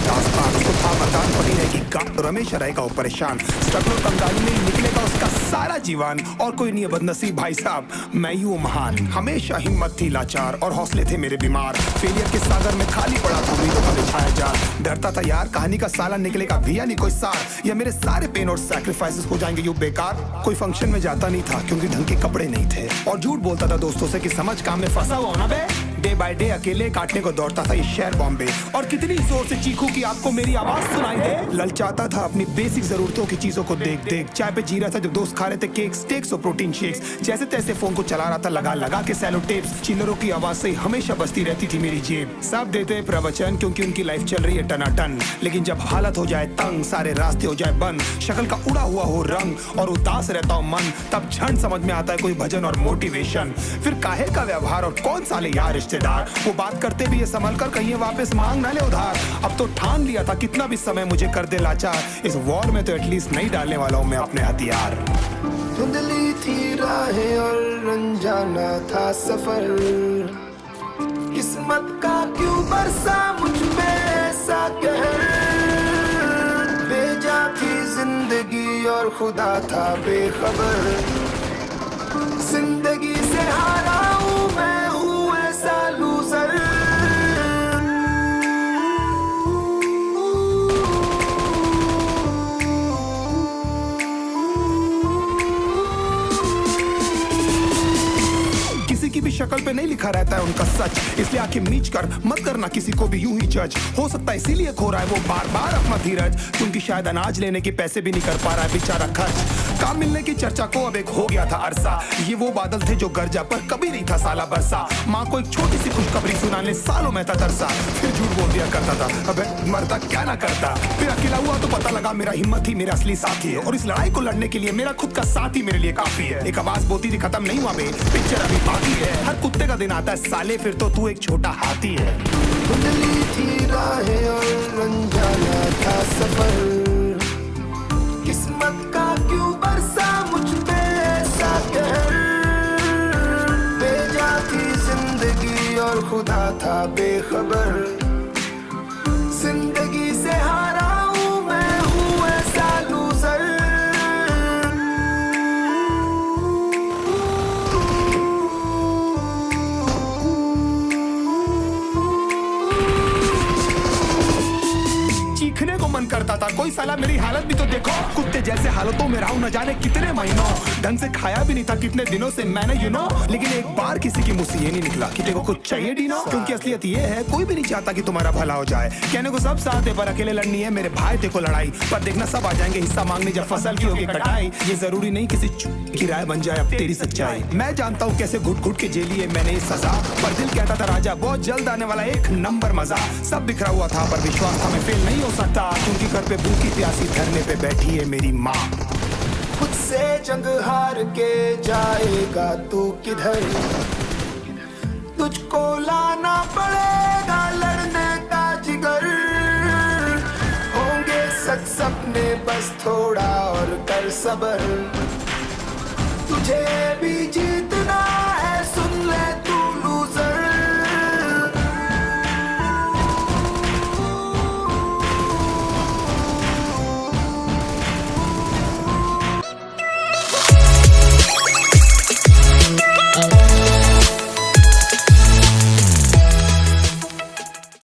दास्तान। उसको था मकान पड़ी रहेगी गांव, तो रमेश रहेगा वो परेशान। स्ट्रगल और कंगाली में ही निकलेगा उसका सारा जीवन। और कोई नहीं है बदनसीब भाई साहब, मैं ही हूँ महान। हमेशा हिम्मत थी लाचार और हौसले थे मेरे बीमार। फेलियर के सागर में खाली पड़ा था उम्मीदों का बिछाया जाल। डरता था यार कहानी का साला निकलेगा भी या नहीं कोई सार, या मेरे सारे पेन और सैक्रिफाइसेस हो जाएंगे यूं बेकार। कोई फंक्शन में जाता नहीं था क्योंकि ढंग के कपड़े नहीं थे, और झूठ बोलता था दोस्तों से कि समझ काम में फंसा हुआ ना बे। डे बाय डे अकेले काटने को दौड़ता था ये शहर बॉम्बे, और कितनी जोर से चीखूं कि आपको मेरी आवाज सुनाई दे। ललचाता था अपनी बेसिक जरूरतों की चीजों को देख देख। चाय पे जी रहा था जब दोस्त खा रहे थे केक स्टेक्स और प्रोटीन शेक्स। जैसे तैसे फोन को चला रहा था लगा लगा के सैलो टेप्स। चिल्लरों की आवाज से हमेशा बजती रहती थी मेरी जेब। सब देते प्रवचन क्योंकि उनकी लाइफ चल रही है टनाटन, लेकिन जब हालत हो जाए तंग, सारे रास्ते हो जाए बंद, शक्ल का उड़ा हुआ हो रंग और उदास रहता हो मन, तब क्षण समझ में आता है कोई भजन और मोटिवेशन। फिर काहे का व्यवहार और कौन साले यार रिश्तेदार, वो बात करते भी ये संभल कर कहीं वापस मांग ना ले उधार। अब तो ठान लिया था कितना भी समय मुझे कर दे लाचार, इस वॉर में तो एटलीस्ट नहीं डालने वाला हूँ मैं अपने हथियार। धुंधली थी राहें और अनजाना था सफर, किस्मत का क्यों बरसा मुझ पे ऐसा कहर। बेजा थी जिंदगी और खुदा था बेखबर, जिंदगी से हारा हूँ मैं हूँ ऐसा लूजर। किसी की भी शक्ल पे नहीं लिखा रहता है उनका सच, इसलिए आंखें मीच कर मत करना किसी को भी यूं ही जज। हो सकता है इसीलिए खो रहा है वो बार बार अपना धीरज, क्योंकि शायद अनाज लेने के पैसे भी नहीं कर पा रहा है बेचारा खर्च। काम मिलने की चर्चा को अब एक हो गया था अरसा, ये वो बादल थे जो गरजा पर कभी नहीं था साला बरसा। माँ को एक छोटी सी खुशखबरी सुनाने सालों में था तरसा, फिर झूठ बोल दिया करता था अबे मरता क्या ना करता। फिर अकेला हुआ तो पता लगा मेरा हिम्मत ही मेरा असली साथी है, और इस लड़ाई को लड़ने के लिए मेरा खुद का साथ ही मेरे लिए काफी है। एक आवाज बोलती थी खत्म नहीं हुआ बे, पिक्चर अभी बाकी है। हर कुत्ते का दिन आता है साले, फिर तो तू एक छोटा हाथी है। धुंधली थी राहें और अनजाना था सफर, किस्मत का क्यों बरसा मुझ पे ऐसा कहर। बेजा थी जिंदगी और खुदा था बेखबर, जिंदगी से हारा हूँ मैं हूँ ऐसा लूजर। चीखने को मन करता था, कोई साला मेरी हालत भी तो देखो। कुत्ते जैसे हालतों में रहा हूं न जाने कितने महीनों, ढंग से खाया भी नहीं था कितने दिनों से मैंने लेकिन एक बार किसी की मुंह से ये नहीं निकला कि तेरे को कुछ चाहिए डीनो। क्योंकि असलियत ये है कोई भी नहीं चाहता कि तुम्हारा भला हो जाए। कहने को सब साथ है पर अकेले लड़नी है मेरे भाई देखो लड़ाई, पर देखना सब आ जाएंगे हिस्सा मांगने जब फसल की होगी कटाई। ये जरूरी नहीं किसी की राय बन जाए अब तेरी सच्चाई। मैं जानता हूँ कैसे घुट घुट के जेली है मैंने इस सजा, पर दिल कहता था राजा बहुत जल्द आने वाला एक नंबर मजा। सब बिखरा हुआ था पर विश्वास था मैं फेल नहीं हो सकता, क्योंकि घर पे भूखी प्यासी धरने पे बैठी है मेरी माँ। खुद से जंग हार के जाएगा तू किधर, तुझको लाना पड़ेगा लड़ने का जिगर। होंगे सच सपने बस थोड़ा और कर सबर, तुझे भी जीतना